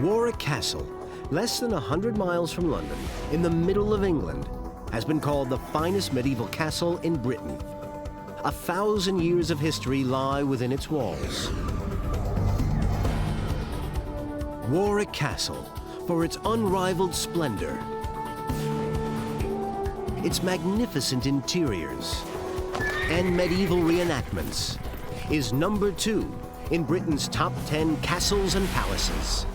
Warwick Castle, less than 100 miles from London, in the middle of England, has been called the finest medieval castle in Britain. 1,000 years of history lie within its walls. Warwick Castle, for its unrivaled splendor, its magnificent interiors, and medieval reenactments, is number 2 in Britain's top 10 castles and palaces.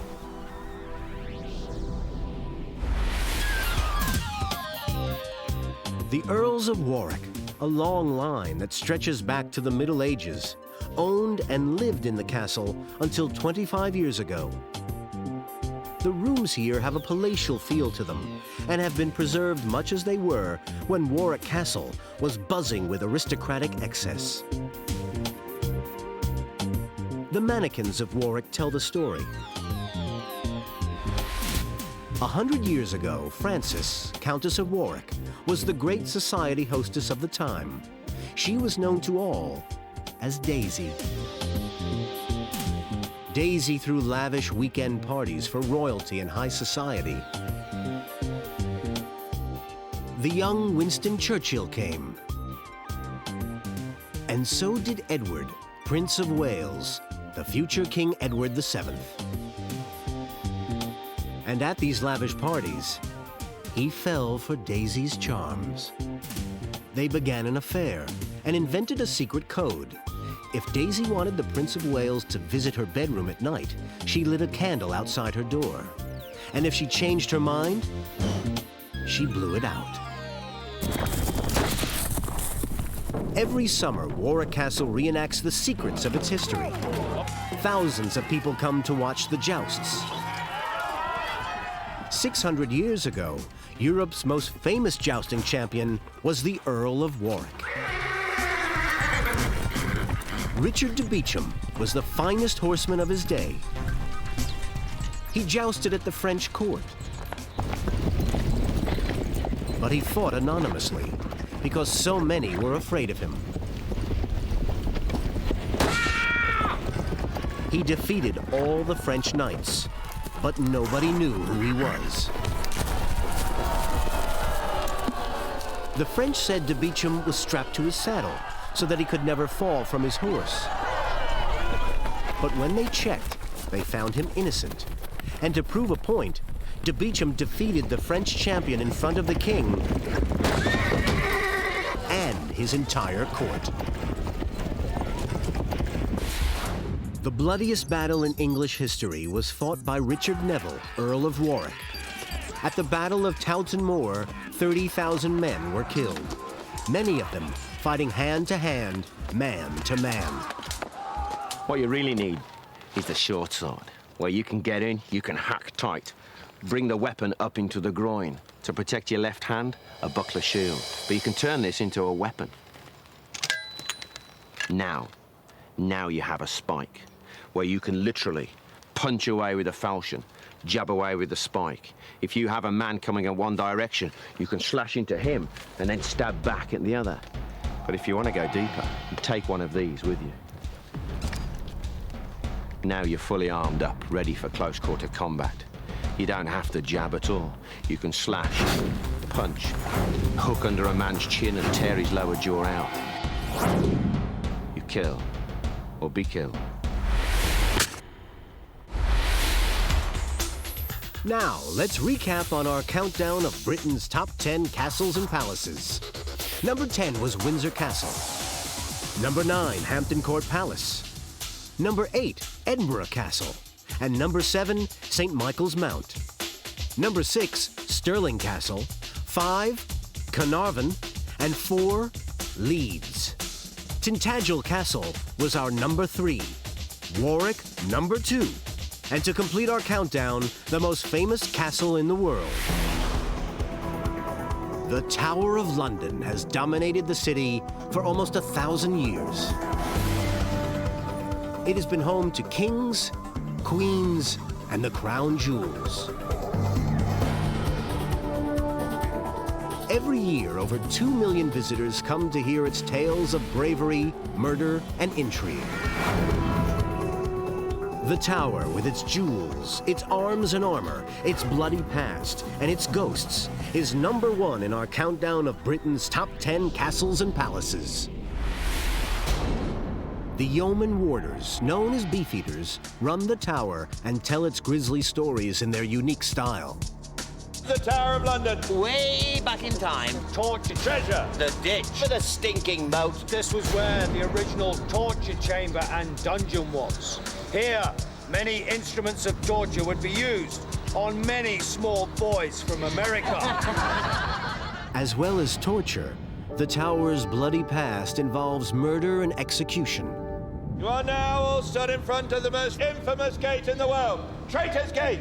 The Earls of Warwick, a long line that stretches back to the Middle Ages, owned and lived in the castle until 25 years ago. The rooms here have a palatial feel to them and have been preserved much as they were when Warwick Castle was buzzing with aristocratic excess. The mannequins of Warwick tell the story. 100 years ago, Frances, Countess of Warwick, was the great society hostess of the time. She was known to all as Daisy. Daisy threw lavish weekend parties for royalty and high society. The young Winston Churchill came. And so did Edward, Prince of Wales, the future King Edward VII. And at these lavish parties, he fell for Daisy's charms. They began an affair and invented a secret code. If Daisy wanted the Prince of Wales to visit her bedroom at night, she lit a candle outside her door. And if she changed her mind, she blew it out. Every summer, Warwick Castle reenacts the secrets of its history. Thousands of people come to watch the jousts. 600 years ago, Europe's most famous jousting champion was the Earl of Warwick. Richard de Beauchamp was the finest horseman of his day. He jousted at the French court. But he fought anonymously because so many were afraid of him. He defeated all the French knights, but nobody knew who he was. The French said de Beauchamp was strapped to his saddle so that he could never fall from his horse. But when they checked, they found him innocent. And to prove a point, de Beauchamp defeated the French champion in front of the king and his entire court. The bloodiest battle in English history was fought by Richard Neville, Earl of Warwick. At the Battle of Towton Moor, 30,000 men were killed, many of them fighting hand to hand, man to man. What you really need is the short sword, where you can get in, you can hack tight, bring the weapon up into the groin. To protect your left hand, a buckler shield. But you can turn this into a weapon. Now you have a spike, where you can literally punch away with a falchion, jab away with the spike. If you have a man coming in one direction, you can slash into him and then stab back at the other. But if you want to go deeper, you take one of these with you. Now you're fully armed up, ready for close quarter combat. You don't have to jab at all. You can slash, punch, hook under a man's chin and tear his lower jaw out. You kill or be killed. Now, let's recap on our countdown of Britain's top 10 castles and palaces. Number 10 was Windsor Castle. Number 9, Hampton Court Palace. Number 8, Edinburgh Castle. And number 7, St. Michael's Mount. Number 6, Stirling Castle. 5, Carnarvon. And 4, Leeds. Tintagel Castle was our number 3. Warwick, number 2. And to complete our countdown, the most famous castle in the world. The Tower of London has dominated the city for almost 1,000 years. It has been home to kings, queens, and the crown jewels. Every year, over 2 million visitors come to hear its tales of bravery, murder, and intrigue. The Tower, with its jewels, its arms and armor, its bloody past, and its ghosts, is #1 in our countdown of Britain's top 10 castles and palaces. The yeoman warders, known as Beefeaters, run the Tower and tell its grisly stories in their unique style. The Tower of London. Way back in time. Torture treasure. The ditch. For the stinking moat. This was where the original torture chamber and dungeon was. Here, many instruments of torture would be used on many small boys from America. As well as torture, the Tower's bloody past involves murder and execution. You are now all stood in front of the most infamous gate in the world, Traitor's Gate.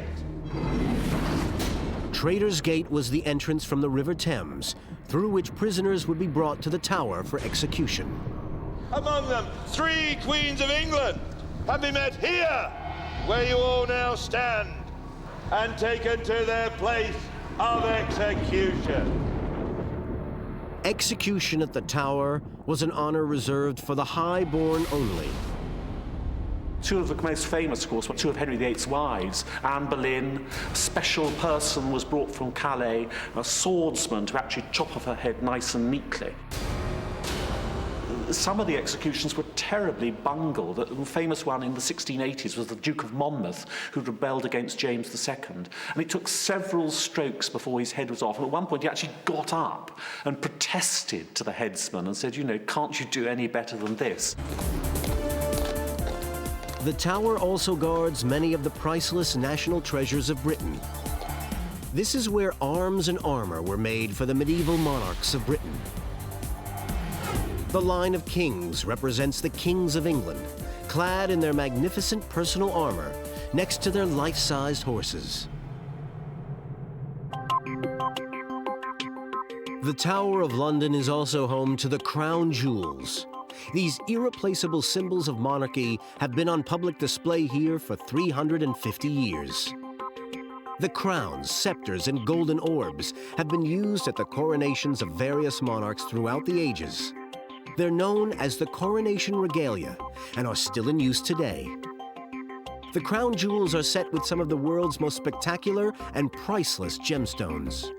Traitor's Gate was the entrance from the River Thames, through which prisoners would be brought to the Tower for execution. Among them, 3 queens of England have been met here, where you all now stand, and taken to their place of execution. Execution at the Tower was an honor reserved for the high-born only. Two of the most famous, of course, were 2 of Henry VIII's wives. Anne Boleyn, a special person was brought from Calais, a swordsman to actually chop off her head nice and neatly. Some of the executions were terribly bungled. The famous one in the 1680s was the Duke of Monmouth, who rebelled against James II. And it took several strokes before his head was off. And at one point, he actually got up and protested to the headsman and said, you know, can't you do any better than this? The Tower also guards many of the priceless national treasures of Britain. This is where arms and armor were made for the medieval monarchs of Britain. The line of kings represents the kings of England, clad in their magnificent personal armor next to their life-sized horses. The Tower of London is also home to the crown jewels. These irreplaceable symbols of monarchy have been on public display here for 350 years. The crowns, scepters, and golden orbs have been used at the coronations of various monarchs throughout the ages. They're known as the coronation regalia and are still in use today. The crown jewels are set with some of the world's most spectacular and priceless gemstones.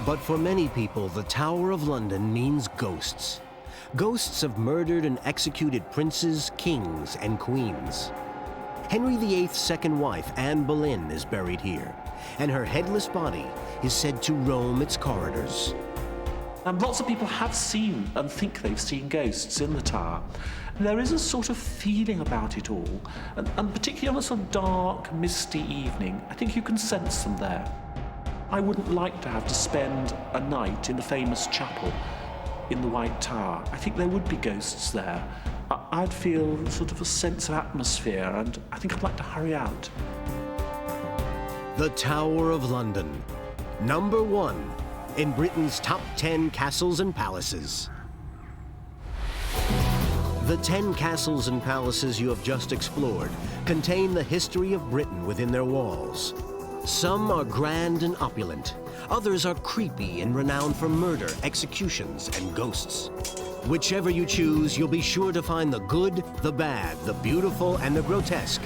But for many people, the Tower of London means ghosts. Ghosts of murdered and executed princes, kings, and queens. Henry VIII's second wife, Anne Boleyn, is buried here, and her headless body is said to roam its corridors. And lots of people have seen and think they've seen ghosts in the Tower. There is a sort of feeling about it all, and particularly on a sort of dark, misty evening, I think you can sense them there. I wouldn't like to have to spend a night in the famous chapel in the White Tower. I think there would be ghosts there. I'd feel sort of a sense of atmosphere, and I think I'd like to hurry out. The Tower of London, #1 in Britain's top 10 castles and palaces. The 10 castles and palaces you have just explored contain the history of Britain within their walls. Some are grand and opulent. Others are creepy and renowned for murder, executions, and ghosts. Whichever you choose, you'll be sure to find the good, the bad, the beautiful, and the grotesque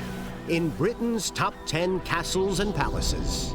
in Britain's top 10 castles and palaces.